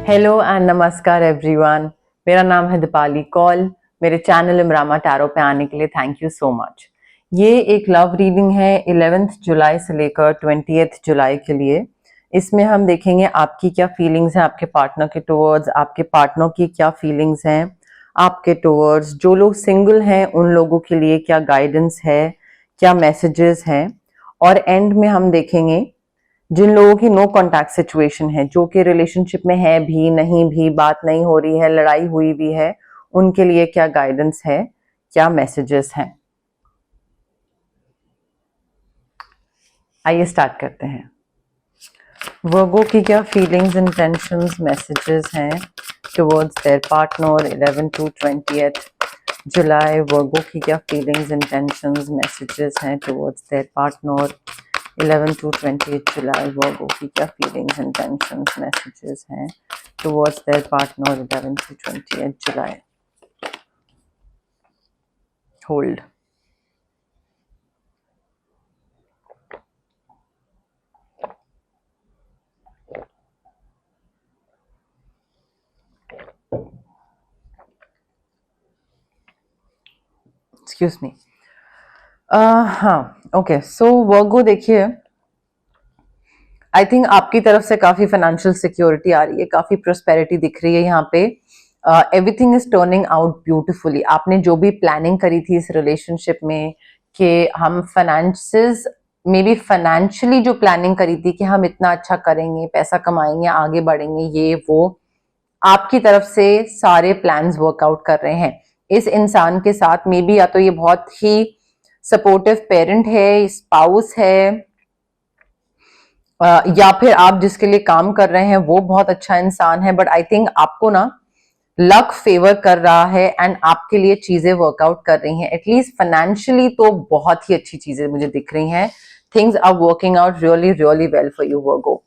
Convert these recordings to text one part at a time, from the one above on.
Hello and नमस्कार everyone. मेरा नाम है दीपाली कौल। मेरे चैनल इमरामा टैरो पे आने के लिए थैंक यू सो मच। ये एक लव रीडिंग है 11 जुलाई से लेकर 20 जुलाई के लिए। इसमें हम देखेंगे आपकी क्या फीलिंग्स हैं आपके पार्टनर के टुवर्ड्स, आपके पार्टनर की क्या फीलिंग्स हैं आपके टुवर्ड्स, जो लोग सिंगल हैं उन लोगों के लिए क्या गाइडेंस है, क्या मैसेजेस हैं। और एंड में हम देखेंगे जिन लोगों की नो कॉन्टैक्ट सिचुएशन है, जो कि रिलेशनशिप में है भी नहीं भी, बात नहीं हो रही है, लड़ाई हुई भी है, उनके लिए क्या गाइडेंस है, क्या मैसेजेस हैं। आइए स्टार्ट करते हैं। वर्गो की क्या फीलिंग्स, इंटेंशंस, मैसेजेस हैं टुवर्ड्स देयर पार्टनर 11 to 20 जुलाई। वर्गो की क्या फीलिंग्स, इंटेंशंस, मैसेजेस हैं टुवर्ड्स देयर पार्टनर 11 to 20 जुलाई। वर्गो की क्या फीलिंग्स, इंटेंशंस, मैसेजेस हैं towards their partner 11 to 20 July. Hold. Excuse me. हाँ, ओके। सो वर्गो देखिए, आई थिंक आपकी तरफ से काफी फाइनेंशियल सिक्योरिटी आ रही है, काफी प्रोस्पेरिटी दिख रही है यहाँ पे। Everything is turning out beautifully. आपने जो भी प्लानिंग करी थी इस रिलेशनशिप में कि हम फाइनेंसेस, मे बी फाइनेंशियली जो प्लानिंग करी थी कि हम इतना अच्छा करेंगे, पैसा कमाएंगे, आगे बढ़ेंगे, ये वो, आपकी तरफ से सारे प्लान्स वर्कआउट कर रहे हैं इस इंसान के साथ। मे बी या तो ये बहुत ही सपोर्टिव पेरेंट है, स्पाउस है, या फिर आप जिसके लिए काम कर रहे हैं वो बहुत अच्छा इंसान है। बट आई थिंक आपको ना लक फेवर कर रहा है एंड आपके लिए चीजें वर्कआउट कर रही हैं। एटलीस्ट फाइनेंशियली तो बहुत ही अच्छी चीजें मुझे दिख रही हैं। Things are working out really really well for you Virgo.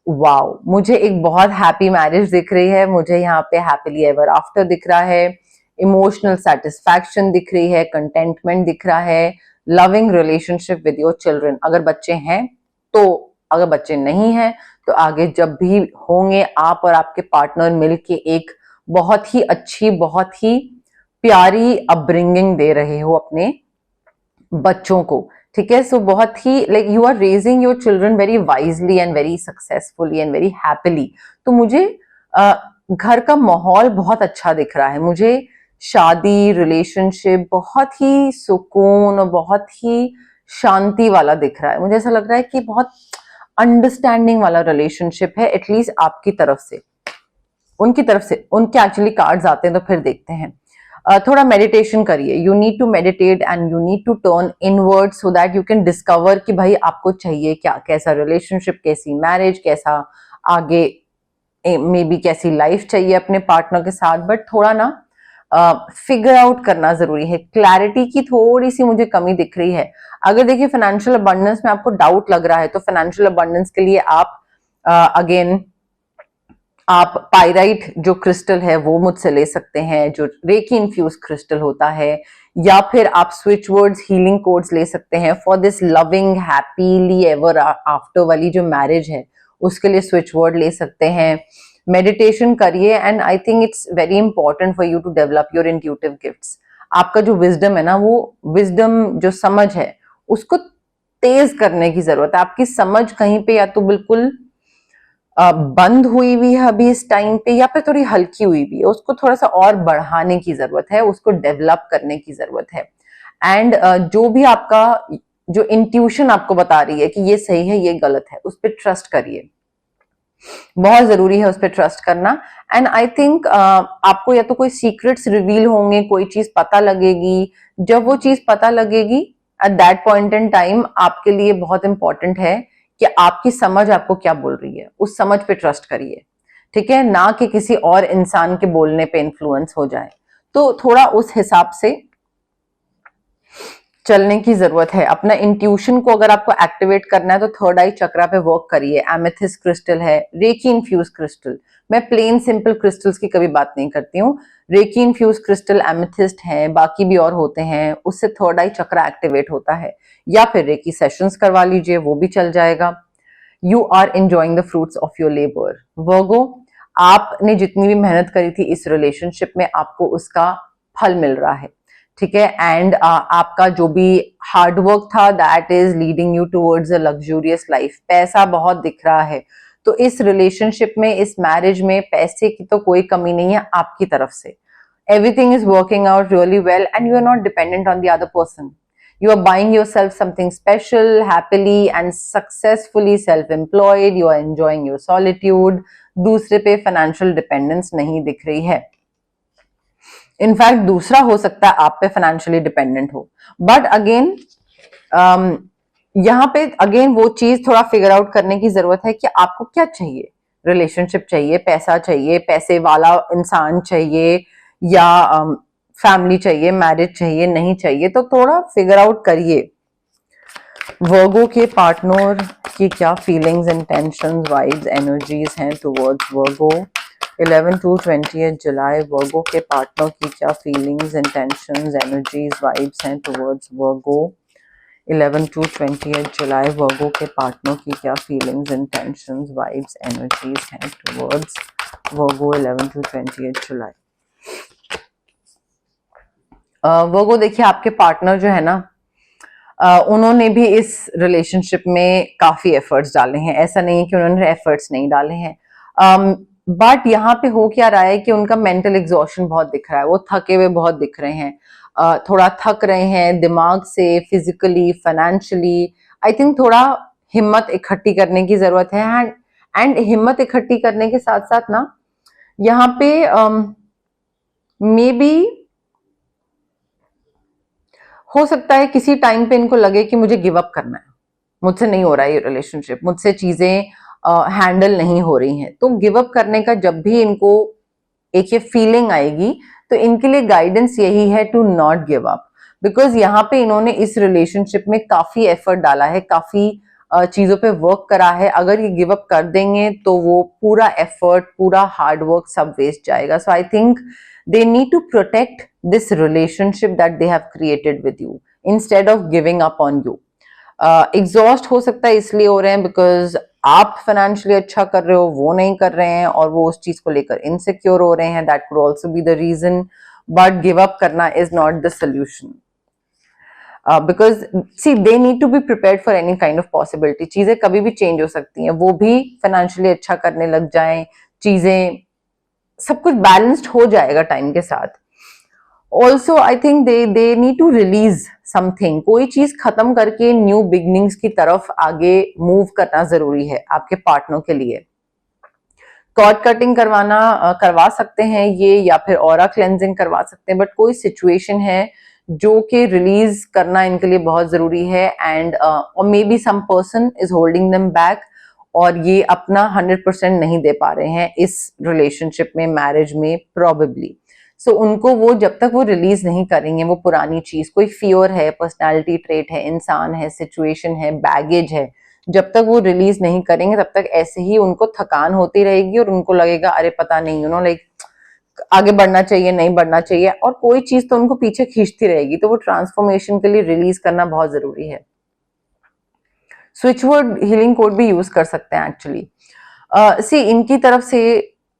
Wow, मुझे एक बहुत हैप्पी मैरिज दिख रही है। मुझे यहाँ पे हैप्पीली एवर आफ्टर दिख रहा है, इमोशनल सेटिस्फैक्शन दिख रही है, कंटेंटमेंट दिख रहा है, loving relationship with your children. अगर बच्चे हैं तो, अगर बच्चे नहीं हैं तो आगे जब भी होंगे आप और आपके पार्टनर मिलके एक बहुत ही अच्छी, बहुत ही प्यारी अपब्रिंगिंग दे रहे हो अपने बच्चों को। ठीक है। सो बहुत ही like you are raising your children very wisely and very successfully and very happily. तो मुझे घर का माहौल बहुत अच्छा दिख रहा है। मुझे शादी, रिलेशनशिप बहुत ही सुकून और बहुत ही शांति वाला दिख रहा है। मुझे ऐसा लग रहा है कि बहुत अंडरस्टैंडिंग वाला रिलेशनशिप है, एटलीस्ट आपकी तरफ से। उनकी तरफ से उनके एक्चुअली कार्ड्स आते हैं तो फिर देखते हैं। थोड़ा मेडिटेशन करिए। You need to meditate and you need to turn inward so that you can discover कि भाई आपको चाहिए क्या, कैसा रिलेशनशिप, कैसी मैरिज, कैसा आगे मे बी कैसी लाइफ चाहिए अपने पार्टनर के साथ। बट थोड़ा ना फिगर आउट करना जरूरी है। क्लैरिटी की थोड़ी सी मुझे कमी दिख रही है। अगर देखिए फाइनेंशियल अबंडेंस में आपको डाउट लग रहा है तो फाइनेंशियल अबंडेंस के लिए आप अगेन आप पाइराइट जो क्रिस्टल है वो मुझसे ले सकते हैं, जो रेकी इन्फ्यूज क्रिस्टल होता है, या फिर आप स्विच वर्ड्स, हीलिंग कोड्स ले सकते हैं for this loving happily ever after वाली जो मैरिज है उसके लिए स्विच वर्ड ले सकते हैं। मेडिटेशन करिए and I think it's very important for you to develop your intuitive gifts. आपका जो विजडम है ना, वो विजडम जो समझ है उसको तेज करने की जरूरत है। आपकी समझ कहीं पे या तो बिल्कुल बंद हुई हुई है अभी इस टाइम पे, या फिर थोड़ी हल्की हुई भी है, उसको थोड़ा सा और बढ़ाने की जरूरत है, उसको डेवलप करने की जरूरत है। एंड जो भी आपका जो इंट्यूशन आपको बता रही है कि ये सही है ये गलत है, उस पर ट्रस्ट करिए। बहुत जरूरी है उस पर ट्रस्ट करना। एंड आई थिंक आपको या तो कोई सीक्रेट्स रिवील होंगे, कोई चीज पता लगेगी। जब वो चीज पता लगेगी at that point in time आपके लिए बहुत इंपॉर्टेंट है कि आपकी समझ आपको क्या बोल रही है, उस समझ पे ट्रस्ट करिए। ठीक है, ना कि किसी और इंसान के बोलने पे इन्फ्लुएंस हो जाए। तो थोड़ा उस हिसाब से चलने की जरूरत है। अपना इंट्यूशन को अगर आपको एक्टिवेट करना है तो थर्ड आई चक्रा पे वर्क करिए। एमेथिस्ट क्रिस्टल है, रेकी इन्फ्यूज क्रिस्टल। मैं प्लेन सिंपल क्रिस्टल्स की कभी बात नहीं करती हूँ। रेकी इन्फ्यूज क्रिस्टल, एमेथिस्ट है, बाकी भी और होते हैं, उससे थर्ड आई चक्रा एक्टिवेट होता है। या फिर रेकी सेशंस करवा लीजिए, वो भी चल जाएगा। You are enjoying the fruits of your labour Virgo. आपने जितनी भी मेहनत करी थी इस रिलेशनशिप में, आपको उसका फल मिल रहा है, ठीक है। एंड आपका जो भी हार्डवर्क था that is leading you towards a luxurious life. पैसा बहुत दिख रहा है, तो इस रिलेशनशिप में, इस मैरिज में पैसे की तो कोई कमी नहीं है आपकी तरफ से। Everything is working out really well and you are not dependent on the other person. You are buying yourself something special, happily and successfully self-employed. You are enjoying your solitude. दूसरे पे फाइनेंशियल डिपेंडेंस नहीं दिख रही है। In fact दूसरा हो सकता है आप पे फाइनेंशियली डिपेंडेंट हो, बट अगेन यहाँ पे अगेन वो चीज थोड़ा फिगर आउट करने की जरूरत है कि आपको क्या चाहिए। रिलेशनशिप चाहिए, पैसा चाहिए, पैसे वाला इंसान चाहिए, या फैमिली चाहिए, मैरिज चाहिए, नहीं चाहिए, तो थोड़ा फिगर आउट करिए। वर्गो के पार्टनर की क्या फीलिंग्स, इंटेंशंस, वाइब्स, एनर्जीज हैं टुवर्ड्स वर्गो 11 to 20 जुलाई। वर्गो के पार्टनर की क्या फीलिंग्स, इंटेंशंस, एनर्जीज, वाइब्स हैं टुवर्ड्स वर्गो 11 to 20 जुलाई। वर्गो के पार्टनर की क्या फीलिंग्स, इंटेंशंस, वाइब्स, एनर्जीज हैं towards Virgo 11 to 20 July. Virgo देखिए, आपके पार्टनर जो है ना, उन्होंने भी इस रिलेशनशिप में काफी एफर्ट्स डाले हैं। ऐसा नहीं है कि उन्होंने एफर्ट्स नहीं डाले हैं, बट यहाँ पे हो क्या रहा है कि उनका मेंटल एग्जॉशन बहुत दिख रहा है। वो थके हुए बहुत दिख रहे हैं, थोड़ा थक रहे हैं दिमाग से, फिजिकली, फाइनेंशियली। आई थिंक थोड़ा हिम्मत इकट्ठी करने की जरूरत है। एंड हिम्मत इकट्ठी करने के साथ साथ ना, यहाँ पे मे बी हो सकता है किसी टाइम पे इनको लगे कि मुझे गिव अप करना है, मुझसे नहीं हो रहा है ये रिलेशनशिप, मुझसे चीजें हैंडल नहीं हो रही हैं। तो गिव अप करने का जब भी इनको एक ये फीलिंग आएगी, तो इनके लिए गाइडेंस यही है to not give up. Because यहाँ पे इन्होंने इस रिलेशनशिप में काफी एफर्ट डाला है, काफी चीजों पे वर्क करा है। अगर ये गिव अप कर देंगे तो वो पूरा एफर्ट, पूरा हार्डवर्क सब वेस्ट जाएगा। So I think they need to protect this relationship that they have created with you instead of giving up on you. Exhaust हो सकता है इसलिए हो रहे हैं बिकॉज आप फाइनेंशियली अच्छा कर रहे हो, वो नहीं कर रहे हैं, और वो उस चीज को लेकर इनसिक्योर हो रहे हैं। That could also be the reason, but give up करना is not the solution. Because see they need to be prepared for any kind of possibility. चीजें कभी भी चेंज हो सकती हैं, वो भी फाइनेंशियली अच्छा करने लग जाएं, चीजें सब कुछ बैलेंस्ड हो जाएगा टाइम के साथ। Also I think they need to release something. कोई चीज खत्म करके न्यू बिगनिंग्स की तरफ आगे मूव करना जरूरी है आपके पार्टनर के लिए। कॉर्ड कटिंग करवा सकते हैं ये, या फिर ऑरा क्लेंजिंग करवा सकते हैं, बट कोई सिचुएशन है जो कि रिलीज करना इनके लिए बहुत जरूरी है। एंड और maybe some person is holding them back, और ये अपना 100% नहीं दे पा रहे हैं इस रिलेशनशिप में, मैरिज में प्रोबेबली। सो उनको वो जब तक वो रिलीज नहीं करेंगे वो पुरानी चीज, कोई फियर है, पर्सनालिटी ट्रेट है, इंसान है, सिचुएशन है, बैगेज है, जब तक वो रिलीज नहीं करेंगे तब तक ऐसे ही उनको थकान होती रहेगी, और उनको लगेगा अरे पता नहीं, लाइक आगे बढ़ना चाहिए, नहीं बढ़ना चाहिए, और कोई चीज तो उनको पीछे खींचती रहेगी। तो वो ट्रांसफॉर्मेशन के लिए रिलीज करना बहुत जरूरी है। स्विच वर्ड हीलिंग कोड भी यूज कर सकते हैं एक्चुअली। सी इनकी तरफ से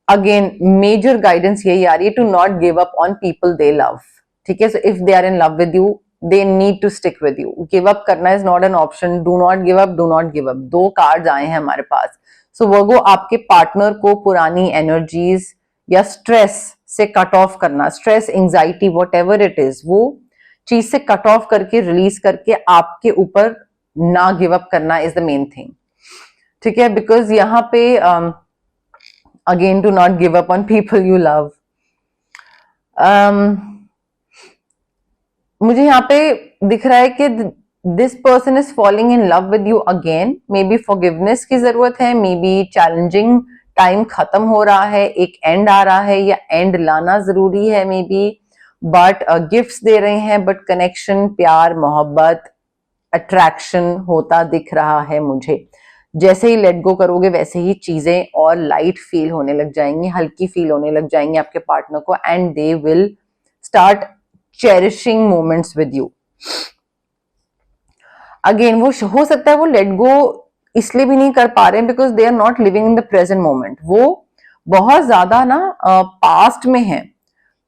अगेन मेजर गाइडेंस यही आ रही है to not give up on people they love. ठीक है, so if they are in love with you they need to stick with you. Give up करना is not an option. Do not give up, do not give up, दो cards आए हैं हमारे पास। सो वर्गो आपके partner को पुरानी एनर्जीज या stress से कट ऑफ करना, stress, anxiety, what ever it is, वो चीज से कट ऑफ करके, रिलीज करके आपके ऊपर ना गिव अप करना इज द मेन थिंग। ठीक है, बिकॉज यहाँ पे again to not give up on people you love. मुझे यहाँ पे दिख रहा है कि this person is falling in love with you again. Maybe forgiveness की जरूरत है, मे बी चैलेंजिंग टाइम खत्म हो रहा है, एक एंड आ रहा है, या एंड लाना जरूरी है मे बी, बट गिफ्ट्स दे रहे हैं, बट कनेक्शन, प्यार, मोहब्बत, अट्रैक्शन होता दिख रहा है मुझे। जैसे ही लेट गो करोगे वैसे ही चीजें और लाइट फील होने लग जाएंगी, हल्की फील होने लग जाएंगी आपके पार्टनर को, and they will start cherishing moments with you. Again वो हो सकता है वो लेट गो इसलिए भी नहीं कर पा रहे हैं because they are not living in the present moment. वो बहुत ज्यादा ना पास्ट में है,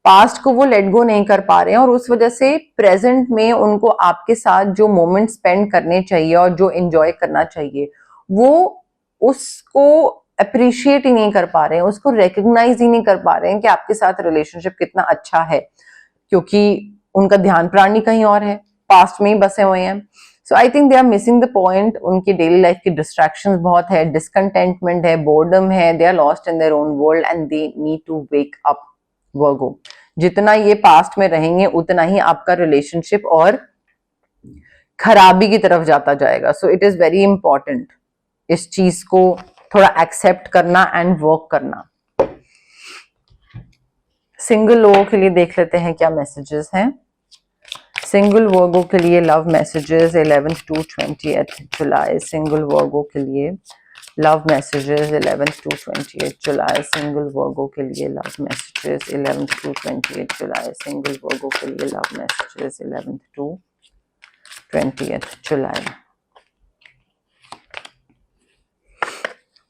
पास्ट को वो लेट गो नहीं कर पा रहे हैं और उस वजह से प्रेजेंट में उनको आपके साथ जो मोमेंट स्पेंड करने चाहिए और जो एंजॉय करना चाहिए वो उसको अप्रिशिएट ही नहीं कर पा रहे हैं, उसको रिकग्नाइज ही नहीं कर पा रहे हैं कि आपके साथ रिलेशनशिप कितना अच्छा है, क्योंकि उनका ध्यान प्राणी कहीं और है, पास्ट में ही बसे हुए हैं। So I think they are missing the point. उनकी डेली लाइफ की डिस्ट्रैक्शंस बहुत है, डिसकंटेंटमेंट है, बोर्डम है, they are lost in their own world and they need to wake up. Virgo, जितना ये पास्ट में रहेंगे उतना ही आपका रिलेशनशिप और खराबी की तरफ जाता जाएगा। So it is very important इस चीज को थोड़ा एक्सेप्ट करना एंड वर्क करना। सिंगल लोगों के लिए देख लेते हैं क्या मैसेजेस हैं। सिंगल वर्गो के लिए love messages 11th to 20th जुलाई। सिंगल वर्गो के लिए love messages 11th to 20th जुलाई। सिंगल वर्गो के लिए love messages 11th to 20th जुलाई। सिंगल वर्गो के लिए love messages 11th to 20th जुलाई।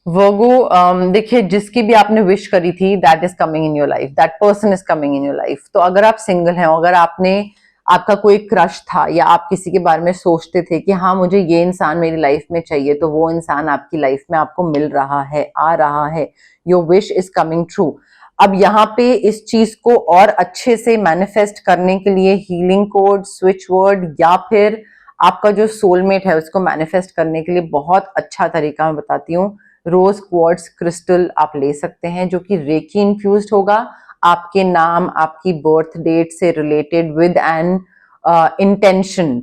वर्गो देखिए, जिसकी भी आपने विश करी थी that is coming in your life, that person is coming in your life. तो अगर आप सिंगल हैं, अगर आपका कोई क्रश था या आप किसी के बारे में सोचते थे कि हाँ मुझे ये इंसान मेरी लाइफ में चाहिए, तो वो इंसान आपकी लाइफ में आपको मिल रहा है, आ रहा है। Your wish is coming true. अब यहाँ पे इस चीज को और अच्छे से मैनिफेस्ट करने के लिए हीलिंग कोड, स्विच वर्ड या फिर आपका जो सोलमेट है उसको मैनिफेस्ट करने के लिए बहुत अच्छा तरीका मैं बताती हूँ। रोज क्वार्ट्ज क्रिस्टल आप ले सकते हैं जो कि रेकी इन्फ्यूज्ड होगा, आपके नाम, आपकी बर्थ डेट से रिलेटेड विद एन इंटेंशन।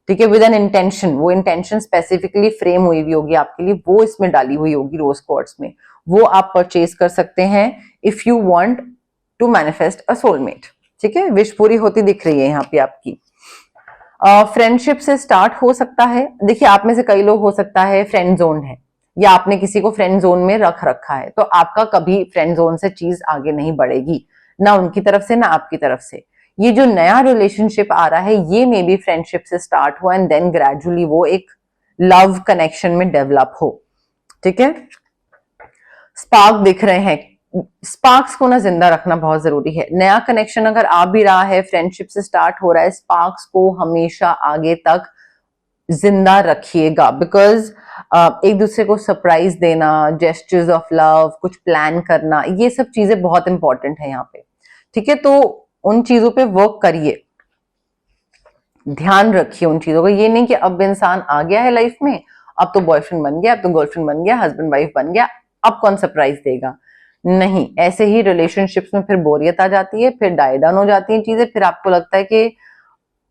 ठीक है, विद एन इंटेंशन, वो इंटेंशन स्पेसिफिकली फ्रेम हुई हुई होगी आपके लिए, वो इसमें डाली हुई होगी रोज क्वार्ट्ज में। वो आप परचेज कर सकते हैं if you want to manifest a soulmate. ठीक है, विश पूरी होती दिख रही है यहाँ पे आपकी। फ्रेंडशिप से स्टार्ट हो सकता है। देखिए, आप में से कई लोग हो सकता है फ्रेंड जोन है या आपने किसी को फ्रेंड जोन में रख रखा है, तो आपका कभी फ्रेंड जोन से चीज आगे नहीं बढ़ेगी, ना उनकी तरफ से ना आपकी तरफ से। ये जो नया रिलेशनशिप आ रहा है ये मे बी फ्रेंडशिप से स्टार्ट हुआ एंड देन ग्रेजुअली वो एक लव कनेक्शन में डेवलप हो। ठीक है, स्पार्क दिख रहे हैं। स्पार्क्स को ना जिंदा रखना बहुत जरूरी है। नया कनेक्शन अगर आ भी रहा है, फ्रेंडशिप से स्टार्ट हो रहा है, स्पार्क्स को हमेशा आगे तक जिंदा रखिएगा, बिकॉज एक दूसरे को सरप्राइज देना, जेस्चर्स ऑफ लव, कुछ प्लान करना, ये सब चीजें बहुत इंपॉर्टेंट है यहाँ पे। ठीक है, तो उन चीजों पे वर्क करिए, ध्यान रखिए उन चीजों का। ये नहीं कि अब इंसान आ गया है लाइफ में, अब तो बॉयफ्रेंड बन गया, अब तो गर्लफ्रेंड बन गया, हस्बैंड वाइफ बन गया, अब कौन सरप्राइज देगा। नहीं, ऐसे ही रिलेशनशिप्स में फिर बोरियत आ जाती है, फिर डाई डाउन हो जाती है चीजें, फिर आपको लगता है कि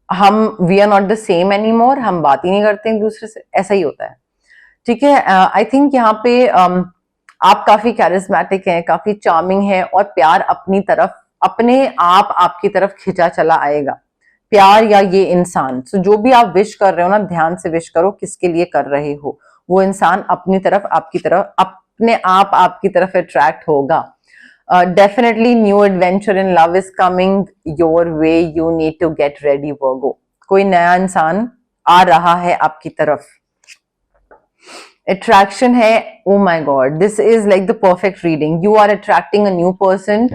we are not the same any more, हम बात ही नहीं करते एक दूसरे से, ऐसा ही होता है। ठीक है, आई थिंक यहाँ पे आप काफी कैरिस्मेटिक हैं, काफी चार्मिंग हैं और प्यार अपनी तरफ अपने आप आपकी तरफ खिंचा चला आएगा, प्यार या ये इंसान। तो जो भी आप विश कर रहे हो ना, ध्यान से विश करो किसके लिए कर रहे हो, वो इंसान अपनी तरफ आपकी तरफ अपने आप आपकी तरफ अट्रैक्ट होगा। Definitely new adventure in love is coming your way, you need to get ready Virgo। कोई नया इंसान आ रहा है आपकी तरफ, attraction है। oh my god, this is like the perfect reading, you are attracting a new person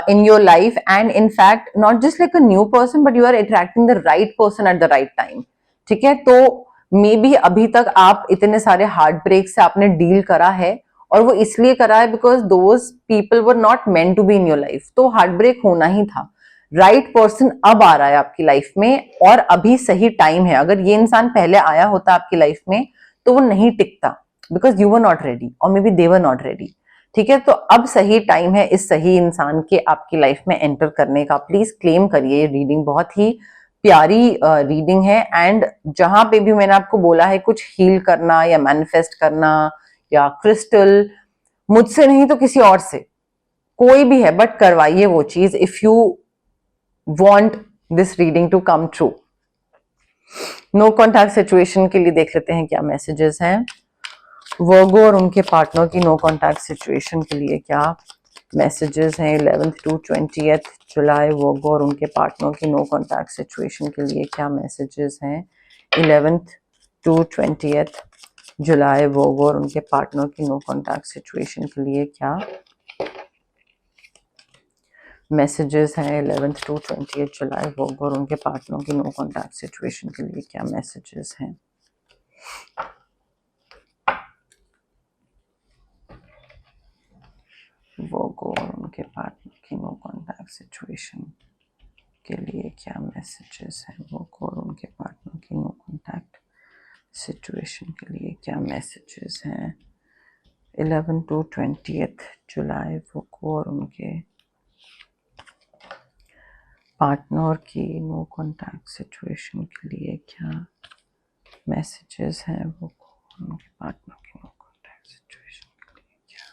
in your life, and in fact not just like a new person but you are attracting the right person at the right time। ठीक है, तो may be अभी तक आप इतने सारे heart break से आपने डील करा है और वो इसलिए करा है because those people were not meant to be in your life, तो हार्ट ब्रेक होना ही था। राइट पर्सन अब आ रहा है आपकी लाइफ में और अभी सही टाइम है। अगर ये इंसान पहले आया होता आपकी लाइफ में तो वो नहीं टिकता, because you were not ready और maybe they were not ready. ठीक है, तो अब सही टाइम है इस सही इंसान के आपकी लाइफ में एंटर करने का। प्लीज क्लेम करिए, ये रीडिंग बहुत ही प्यारी रीडिंग है। एंड जहां पे भी मैंने आपको बोला है कुछ हील करना या मैनिफेस्ट करना या क्रिस्टल, मुझसे नहीं तो किसी और से, कोई भी है, बट करवाइए वो चीज if you want this reading to come true. No contact situation के लिए देख लेते हैं क्या मैसेजेस हैं। वर्गो और उनके पार्टनर की नो कॉन्टैक्ट सिचुएशन के लिए क्या मैसेजेस हैं 11th to 20th जुलाई। वर्गो और उनके पार्टनर की नो कॉन्टैक्ट सिचुएशन के लिए क्या मैसेजेस हैं 11th to 20th जुलाई। वर्गो और उनके पार्टनर की नो कॉन्टैक्ट सिचुएशन के लिए क्या मैसेजेस हैं 11th to 28 जुलाई वर्गो और उनके पार्टनर की नो कॉन्टैक्ट सिचुएशन के लिए क्या मैसेजेस हैं? वर्गो और उनके पार्टनर की नो कॉन्टैक्ट सिचुएशन के लिए क्या मैसेजेस हैं? वर्गो और उनके पार्टनर की नो कॉन्टैक्ट सिचुएशन के लिए क्या मैसेजेस हैं? 11 to 20 जुलाई वर्गो और उनके पार्टनर की नो कॉन्टैक्ट सिचुएशन के लिए क्या मैसेजेस हैं? वर्गो उनके पार्टनर की नो कॉन्टैक्ट सिचुएशन के लिए क्या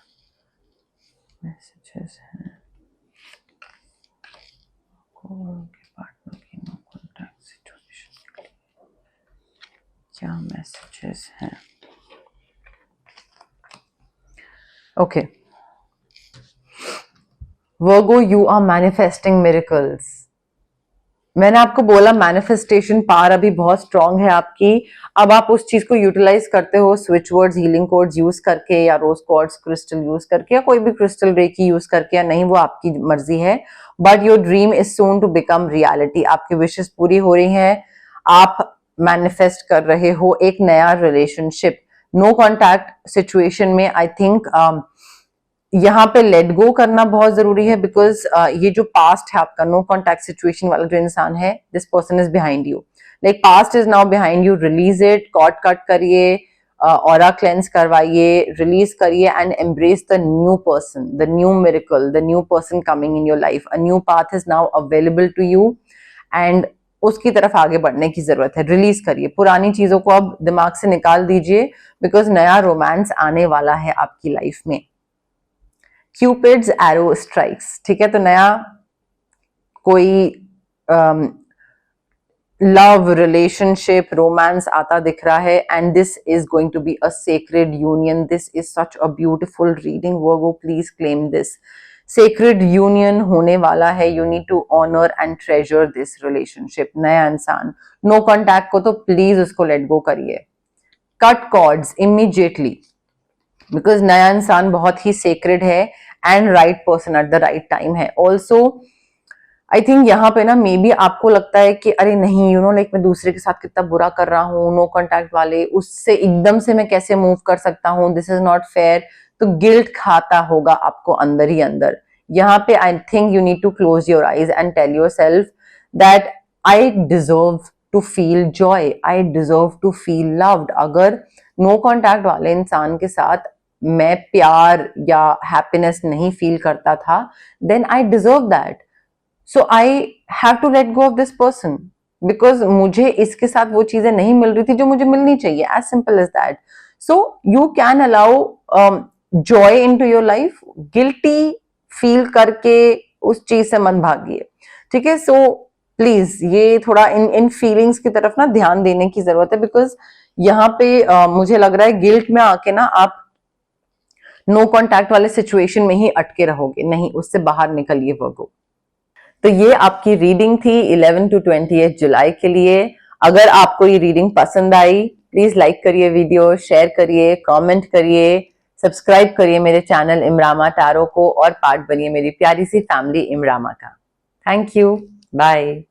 मैसेजेस हैं? वर्गो उनके पार्टनर की नो कॉन्टैक्ट सिचुएशन के लिए क्या मैसेजेस हैं? Okay Virgo, you are manifesting miracles. मैंने आपको बोला मैनिफेस्टेशन पावर अभी बहुत स्ट्रांग है आपकी। अब आप उस चीज को यूटिलाइज करते हो switch words, healing codes use करके या रोज क्वार्ट्ज क्रिस्टल यूज करके या कोई भी क्रिस्टल रेकी यूज करके या नहीं, वो आपकी मर्जी है। But your dream is soon to become reality. आपकी विशेष पूरी हो रही हैं। आप मैनिफेस्ट कर रहे हो एक नया रिलेशनशिप। नो कॉन्टैक्ट सिचुएशन में आई थिंक यहाँ पे लेट गो करना बहुत जरूरी है, बिकॉज ये जो पास्ट है आपका नो कॉन्टैक्ट सिचुएशन वाला जो इंसान है, this person is behind you, like past is now behind you. Release it, cord cut करिए, ऑरा क्लेंस करवाइए, रिलीज करिए and embrace the new person, the new miracle, the new person coming in your life. A new path is now available to you and उसकी तरफ आगे बढ़ने की जरूरत है। रिलीज करिए पुरानी चीजों को, अब दिमाग से निकाल दीजिए, बिकॉज नया रोमांस आने वाला है आपकी लाइफ में। क्यूपिड्स एरो स्ट्राइक्स, ठीक है, तो नया कोई लव रिलेशनशिप रोमांस आता दिख रहा है and this is going to be a sacred union. This is such a beautiful reading Virgo, please claim this. Sacred union होने वाला है। You need to honour and treasure this relationship. नया इंसान, no contact को तो please उसको let go करिए। Cut chords immediately, because नया इंसान बहुत ही सेक्रेड है and right person at the right time है। ऑल्सो आई थिंक यहाँ पे ना मे बी आपको लगता है कि अरे नहीं, यू नो लाइक मैं दूसरे के साथ कितना बुरा कर रहा हूँ, नो कॉन्टैक्ट वाले, उससे एकदम से मैं कैसे मूव कर सकता हूँ, दिस इज नॉट फेयर। तो गिल्ट खाता होगा आपको अंदर ही अंदर। यहाँ पे I think you need to close your eyes and tell yourself that I deserve to feel joy, I deserve to feel loved. अगर नो कॉन्टैक्ट वाले इंसान के साथ मैं प्यार या हैप्पीनेस नहीं फील करता था, then I deserve that, so I have to let go of this person, because मुझे इसके साथ वो चीजें नहीं मिल रही थी जो मुझे मिलनी चाहिए। As simple as that. So you can allow joy into your life. Guilty feel करके उस चीज से मत भागिए, ठीक है। सो प्लीज ये थोड़ा इन फीलिंग्स की तरफ ना ध्यान देने की जरूरत है, बिकॉज यहाँ पे मुझे लग रहा है गिल्ट में आके ना आप नो कॉन्टैक्ट वाले सिचुएशन में ही अटके रहोगे। नहीं, उससे बाहर निकलिए वर्गो। तो ये आपकी रीडिंग थी 11 to 28 जुलाई के लिए। अगर आपको ये रीडिंग पसंद आई, प्लीज लाइक करिए वीडियो, शेयर करिए, कमेंट करिए, सब्सक्राइब करिए मेरे चैनल इमरामा टैरो को और पार्ट बनिए मेरी प्यारी सी फैमिली इमरामा का। Thank you, bye.